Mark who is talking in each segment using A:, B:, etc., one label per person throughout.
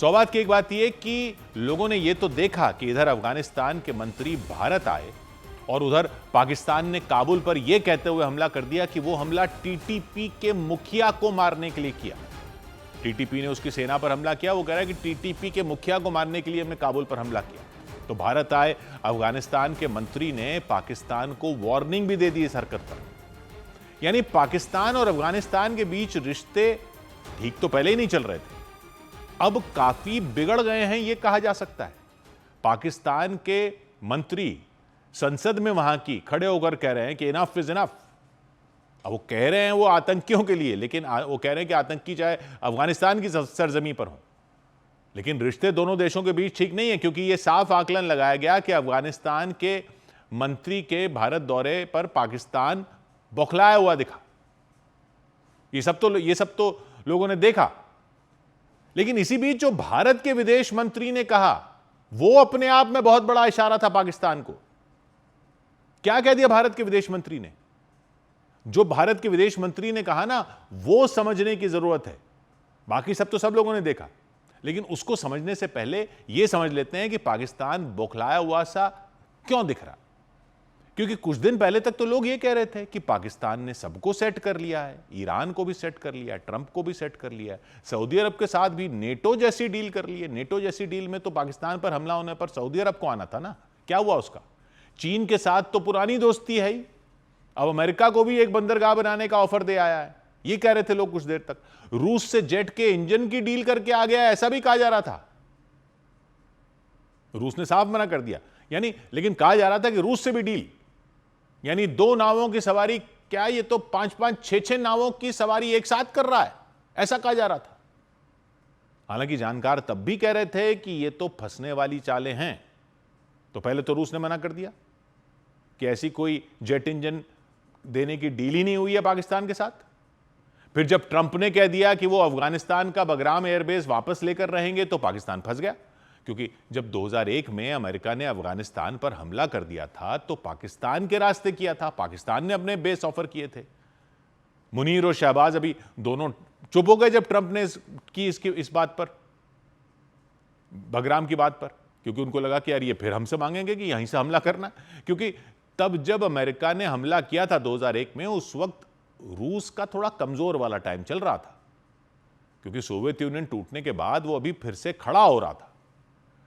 A: सौभाग्य की एक बात यह कि लोगों ने यह तो देखा कि इधर अफगानिस्तान के मंत्री भारत आए और उधर पाकिस्तान ने काबुल पर यह कहते हुए हमला कर दिया कि वो हमला टीटीपी के मुखिया को मारने के लिए किया। टीटीपी ने उसकी सेना पर हमला किया। वो कह रहा है कि टीटीपी के मुखिया को मारने के लिए हमने काबुल पर हमला किया। तो भारत आए अफगानिस्तान के मंत्री ने पाकिस्तान को वार्निंग भी दे दी इस हरकत पर। यानी पाकिस्तान और अफगानिस्तान के बीच रिश्ते ठीक तो पहले ही नहीं चल रहे थे, अब काफी बिगड़ गए हैं यह कहा जा सकता है। पाकिस्तान के मंत्री संसद में वहां की खड़े होकर कह रहे हैं कि इनफ इज इनफ। अब वो कह रहे हैं वो आतंकियों के लिए, लेकिन वो कह रहे हैं कि आतंकी चाहे अफगानिस्तान की सरजमी पर हो, लेकिन रिश्ते दोनों देशों के बीच ठीक नहीं है, क्योंकि यह साफ आकलन लगाया गया कि अफगानिस्तान के मंत्री के भारत दौरे पर पाकिस्तान बौखलाया हुआ दिखा। ये सब तो लोगों ने देखा। लेकिन इसी बीच जो भारत के विदेश मंत्री ने कहा वो अपने आप में बहुत बड़ा इशारा था पाकिस्तान को। क्या कह दिया भारत के विदेश मंत्री ने? जो भारत के विदेश मंत्री ने कहा ना, वो समझने की जरूरत है। बाकी सब तो सब लोगों ने देखा, लेकिन उसको समझने से पहले यह समझ लेते हैं कि पाकिस्तान बौखलाया हुआ सा क्यों दिख रहा। क्योंकि कुछ दिन पहले तक तो लोग ये कह रहे थे कि पाकिस्तान ने सबको सेट कर लिया है, ईरान को भी सेट कर लिया है, ट्रंप को भी सेट कर लिया है, सऊदी अरब के साथ भी नेटो जैसी डील कर ली है। नेटो जैसी डील में तो पाकिस्तान पर हमला होने पर सऊदी अरब को आना था ना, क्या हुआ उसका? चीन के साथ तो पुरानी दोस्ती है ही, अब अमेरिका को भी एक बंदरगाह बनाने का ऑफर दे आया है, ये कह रहे थे लोग कुछ देर तक। रूस से जेट के इंजन की डील करके आ गया, ऐसा भी कहा जा रहा था। रूस ने साफ मना कर दिया, यानी लेकिन कहा जा रहा था कि रूस से भी डील, यानी 2 नावों की सवारी, क्या ये तो 5-5, 6-6 नावों की सवारी एक साथ कर रहा है, ऐसा कहा जा रहा था। हालांकि जानकार तब भी कह रहे थे कि ये तो फंसने वाली चालें हैं। तो पहले तो रूस ने मना कर दिया कि ऐसी कोई जेट इंजन देने की डील ही नहीं हुई है पाकिस्तान के साथ। फिर जब ट्रंप ने कह दिया कि वो अफगानिस्तान का बगराम एयरबेस वापस लेकर रहेंगे, तो पाकिस्तान फंस गया। क्योंकि जब 2001 में अमेरिका ने अफगानिस्तान पर हमला कर दिया था तो पाकिस्तान के रास्ते किया था, पाकिस्तान ने अपने बेस ऑफर किए थे। मुनीर और शहबाज अभी दोनों चुप हो गए जब ट्रंप ने की इस बात पर, बगराम की बात पर, क्योंकि उनको लगा कि यार ये फिर हमसे मांगेंगे कि यहीं से हमला करना। क्योंकि तब जब अमेरिका ने हमला किया था 2001 में, उस वक्त रूस का थोड़ा कमजोर वाला टाइम चल रहा था, क्योंकि सोवियत यूनियन टूटने के बाद वो अभी फिर से खड़ा हो रहा था।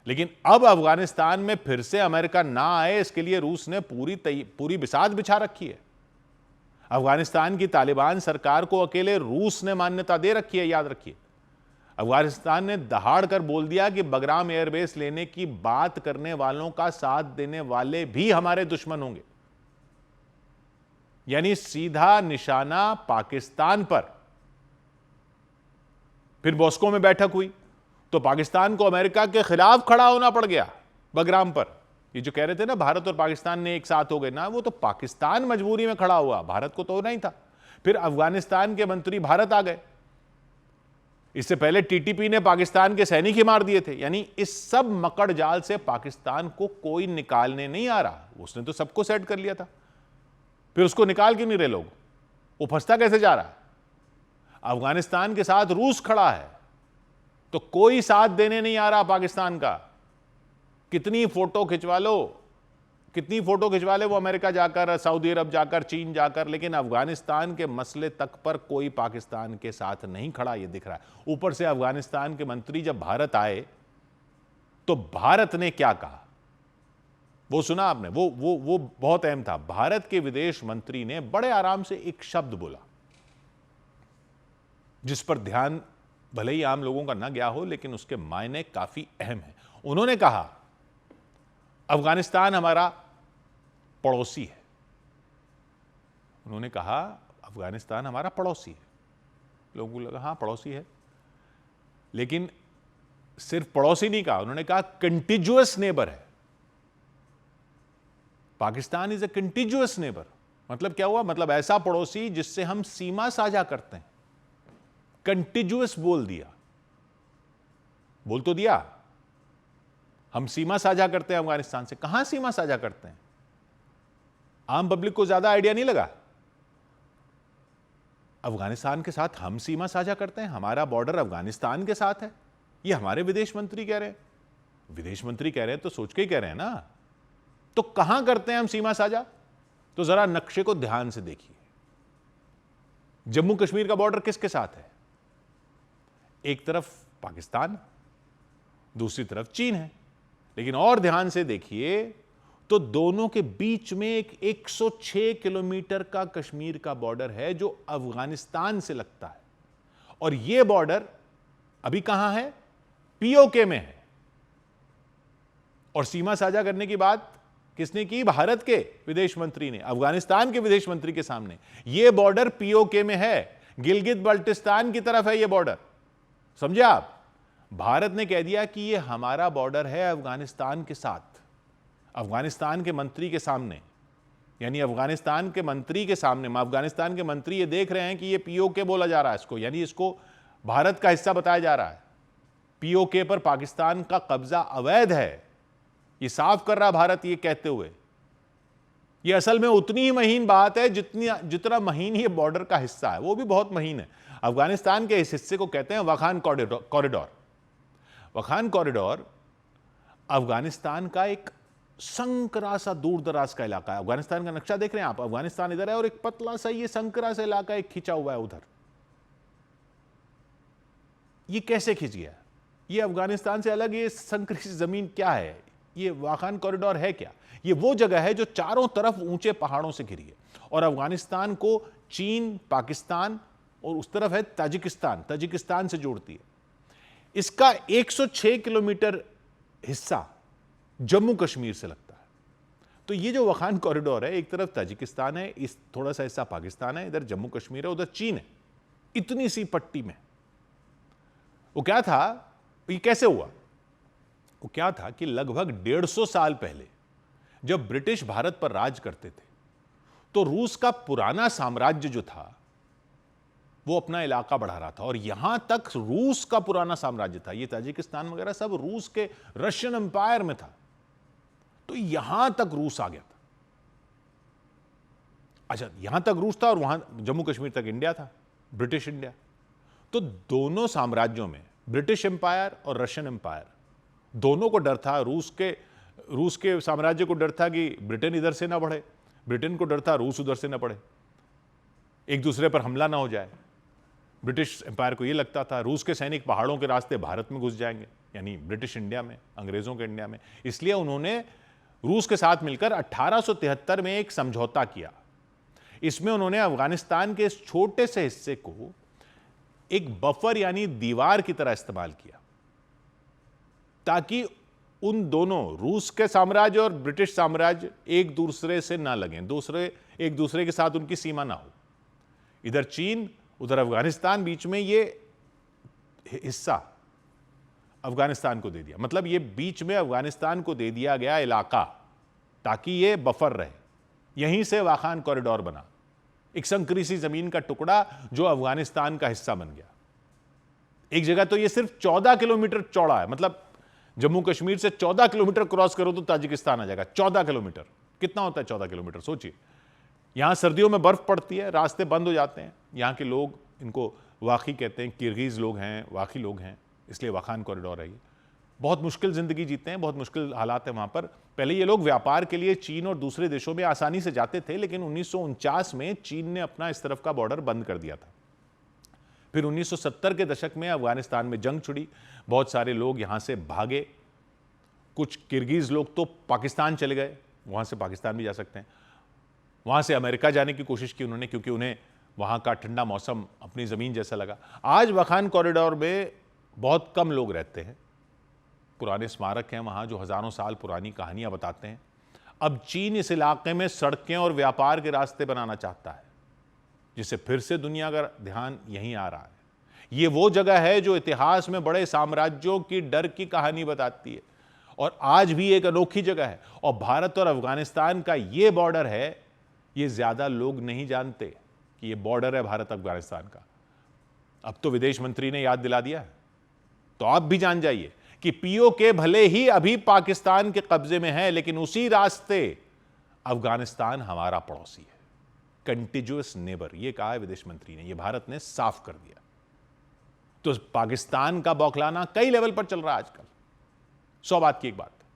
A: लेकिन अब अफगानिस्तान में फिर से अमेरिका ना आए, इसके लिए रूस ने पूरी बिसात बिछा रखी है। अफगानिस्तान की तालिबान सरकार को अकेले रूस ने मान्यता दे रखी है, याद रखिए। अफगानिस्तान ने दहाड़ कर बोल दिया कि बगराम एयरबेस लेने की बात करने वालों का साथ देने वाले भी हमारे दुश्मन होंगे। यानी सीधा निशाना पाकिस्तान पर। फिर मॉस्को में बैठक हुई तो पाकिस्तान को अमेरिका के खिलाफ खड़ा होना पड़ गया बगराम पर। ये जो कह रहे थे ना भारत और पाकिस्तान ने एक साथ हो गए ना, वो तो पाकिस्तान मजबूरी में खड़ा हुआ, भारत को तो होना ही था। फिर अफगानिस्तान के मंत्री भारत आ गए। इससे पहले टीटीपी ने पाकिस्तान के सैनिक ही मार दिए थे। यानी इस सब मकड़ जाल से पाकिस्तान को कोई निकालने नहीं आ रहा। उसने तो सबको सेट कर लिया था, फिर उसको निकाल क्यों नहीं रहे लोग? वो फंसता कैसे जा रहा है? अफगानिस्तान के साथ रूस खड़ा है तो कोई साथ देने नहीं आ रहा पाकिस्तान का। कितनी फोटो खिंचवा ले वो अमेरिका जाकर, सऊदी अरब जाकर, चीन जाकर, लेकिन अफगानिस्तान के मसले तक पर कोई पाकिस्तान के साथ नहीं खड़ा, ये दिख रहा है। ऊपर से अफगानिस्तान के मंत्री जब भारत आए तो भारत ने क्या कहा वो सुना आपने? वो बहुत अहम था। भारत के विदेश मंत्री ने बड़े आराम से एक शब्द बोला जिस पर ध्यान भले ही आम लोगों का ना गया हो, लेकिन उसके मायने काफी अहम है। उन्होंने कहा अफगानिस्तान हमारा पड़ोसी है। उन्होंने कहा अफगानिस्तान हमारा पड़ोसी है। लोगों को लगा हां पड़ोसी है, लेकिन सिर्फ पड़ोसी नहीं कहा, उन्होंने कहा कंटिजुअस नेबर है। Pakistan is a contiguous neighbour. मतलब क्या हुआ? मतलब ऐसा पड़ोसी जिससे हम सीमा साझा करते हैं। कंटिजुअस बोल तो दिया। हम सीमा साझा करते हैं अफगानिस्तान से। कहां सीमा साझा करते हैं? आम पब्लिक को ज्यादा आइडिया नहीं लगा। अफगानिस्तान के साथ हम सीमा साझा करते हैं, हमारा बॉर्डर अफगानिस्तान के साथ है। ये हमारे विदेश मंत्री कह रहे हैं। विदेश मंत्री कह रहे हैं तो सोच के ही कह रहे हैं ना। तो कहां करते हैं हम सीमा साझा? तो जरा नक्शे को ध्यान से देखिए। जम्मू कश्मीर का बॉर्डर किसके साथ है? एक तरफ पाकिस्तान, दूसरी तरफ चीन है। लेकिन और ध्यान से देखिए तो दोनों के बीच में एक 106 किलोमीटर का कश्मीर का बॉर्डर है जो अफगानिस्तान से लगता है। और यह बॉर्डर अभी कहां है? पीओके में है। और सीमा साझा करने की बात किसने की? भारत के विदेश मंत्री ने अफगानिस्तान के विदेश मंत्री के सामने। यह बॉर्डर पीओके में है, गिलगित बाल्टिस्तान की तरफ है यह बॉर्डर। समझे आप? भारत ने कह दिया कि यह हमारा बॉर्डर है अफगानिस्तान के साथ। अफगानिस्तान के मंत्री के सामने, यानी अफगानिस्तान के मंत्री के सामने, अफगानिस्तान के मंत्री ये देख रहे हैं कि ये पीओके बोला जा रहा है इसको, यानी इसको भारत का हिस्सा बताया जा रहा है। पीओके पर पाकिस्तान का कब्जा अवैध है, ये साफ कर रहा भारत ये कहते हुए। ये असल में उतनी ही महीन बात है जितना महीन ये बॉर्डर का हिस्सा है, वो भी बहुत महीन है। अफगानिस्तान के इस हिस्से को कहते हैं वाखान कॉरिडोर। वाखान कॉरिडोर अफगानिस्तान का एक संकरा सा दूर दराज का इलाका है। अफगानिस्तान का नक्शा देख रहे हैं आप? अफगानिस्तान इधर है और एक पतला सा ये संकरा सा इलाका एक खिंचा हुआ है उधर। ये कैसे खिंच गया? ये अफगानिस्तान से अलग ये संकरी सी जमीन क्या है? ये वाखान कॉरिडोर है क्या? ये वो जगह है जो चारों तरफ ऊंचे पहाड़ों से घिरी है और अफगानिस्तान को चीन, पाकिस्तान और उस तरफ है ताजिकिस्तान से जोड़ती है। इसका 106 किलोमीटर हिस्सा जम्मू कश्मीर से लगता है। तो ये जो वाखान कॉरिडोर है, एक तरफ ताजिकिस्तान है, इस थोड़ा सा हिस्सा पाकिस्तान है, इधर जम्मू कश्मीर है, उधर चीन है। इतनी सी पट्टी में वो क्या था? ये कैसे हुआ? वो क्या था कि लगभग 150 साल पहले जब ब्रिटिश भारत पर राज करते थे तो रूस का पुराना साम्राज्य जो था वो अपना इलाका बढ़ा रहा था और यहां तक रूस का पुराना साम्राज्य था। ये ताजिकिस्तान वगैरह सब रूस के रशियन एम्पायर में था। तो यहां तक रूस आ गया था। अच्छा, यहां तक रूस था और वहां जम्मू कश्मीर तक इंडिया था, ब्रिटिश इंडिया। तो दोनों साम्राज्यों में ब्रिटिश एम्पायर और रशियन एम्पायर दोनों को डर था। रूस के साम्राज्य को डर था कि ब्रिटेन इधर से ना बढ़े, ब्रिटेन को डर था रूस उधर से ना बढ़े, एक दूसरे पर हमला ना हो जाए। ब्रिटिश एम्पायर को यह लगता था रूस के सैनिक पहाड़ों के रास्ते भारत में घुस जाएंगे, यानी ब्रिटिश इंडिया में, अंग्रेजों के इंडिया में। इसलिए उन्होंने रूस के साथ मिलकर 1873 में एक समझौता किया। इसमें उन्होंने अफगानिस्तान के इस छोटे से हिस्से को एक बफर यानी दीवार की तरह इस्तेमाल किया ताकि उन दोनों, रूस के साम्राज्य और ब्रिटिश साम्राज्य, एक दूसरे से ना लगें, एक दूसरे के साथ उनकी सीमा ना हो। इधर चीन, उधर अफगानिस्तान, बीच में ये हिस्सा अफगानिस्तान को दे दिया। मतलब ये बीच में अफगानिस्तान को दे दिया गया इलाका ताकि ये बफर रहे। यहीं से वाखान कॉरिडोर बना, एक संकरी सी जमीन का टुकड़ा जो अफगानिस्तान का हिस्सा बन गया। एक जगह तो ये सिर्फ 14 किलोमीटर चौड़ा है। मतलब जम्मू कश्मीर से 14 किलोमीटर क्रॉस करो तो ताजिकिस्तान आ जाएगा। 14 किलोमीटर कितना होता है? 14 किलोमीटर सोचिए। यहां सर्दियों में बर्फ पड़ती है, रास्ते बंद हो जाते हैं। यहां के लोग, इनको वाकी कहते हैं, किर्गिज लोग हैं, वाकी लोग हैं, इसलिए वाखान कॉरिडोर है। ये बहुत मुश्किल जिंदगी जीते हैं, बहुत मुश्किल हालात है वहां पर। पहले ये लोग व्यापार के लिए चीन और दूसरे देशों में आसानी से जाते थे, लेकिन 1949 में चीन ने अपना इस तरफ का बॉर्डर बंद कर दिया था। फिर 1970 के दशक में अफगानिस्तान में जंग छिड़ी, बहुत सारे लोग यहां से भागे। कुछ किर्गिज लोग तो पाकिस्तान चले गए, वहां से पाकिस्तान भी जा सकते हैं। वहां से अमेरिका जाने की कोशिश की उन्होंने, क्योंकि उन्हें वहां का ठंडा मौसम अपनी जमीन जैसा लगा। आज वाखान कॉरिडोर में बहुत कम लोग रहते हैं। पुराने स्मारक हैं वहां जो हजारों साल पुरानी कहानियां बताते हैं। अब चीन इस इलाके में सड़कें और व्यापार के रास्ते बनाना चाहता है, जिससे फिर से दुनिया का ध्यान यहीं आ रहा है। ये वो जगह है जो इतिहास में बड़े साम्राज्यों की डर की कहानी बताती है और आज भी एक अनोखी जगह है। और भारत और अफगानिस्तान का ये बॉर्डर है, ये ज्यादा लोग नहीं जानते कि ये बॉर्डर है भारत अफगानिस्तान का। अब तो विदेश मंत्री ने याद दिला दिया, तो आप भी जान जाइए कि पीओके भले ही अभी पाकिस्तान के कब्जे में है, लेकिन उसी रास्ते अफगानिस्तान हमारा पड़ोसी है, कंटिन्यूअस नेबर। ये कहा है विदेश मंत्री ने, ये भारत ने साफ कर दिया। तो पाकिस्तान का बौखलाना कई लेवल पर चल रहा है आजकल। 100 बात की एक बात।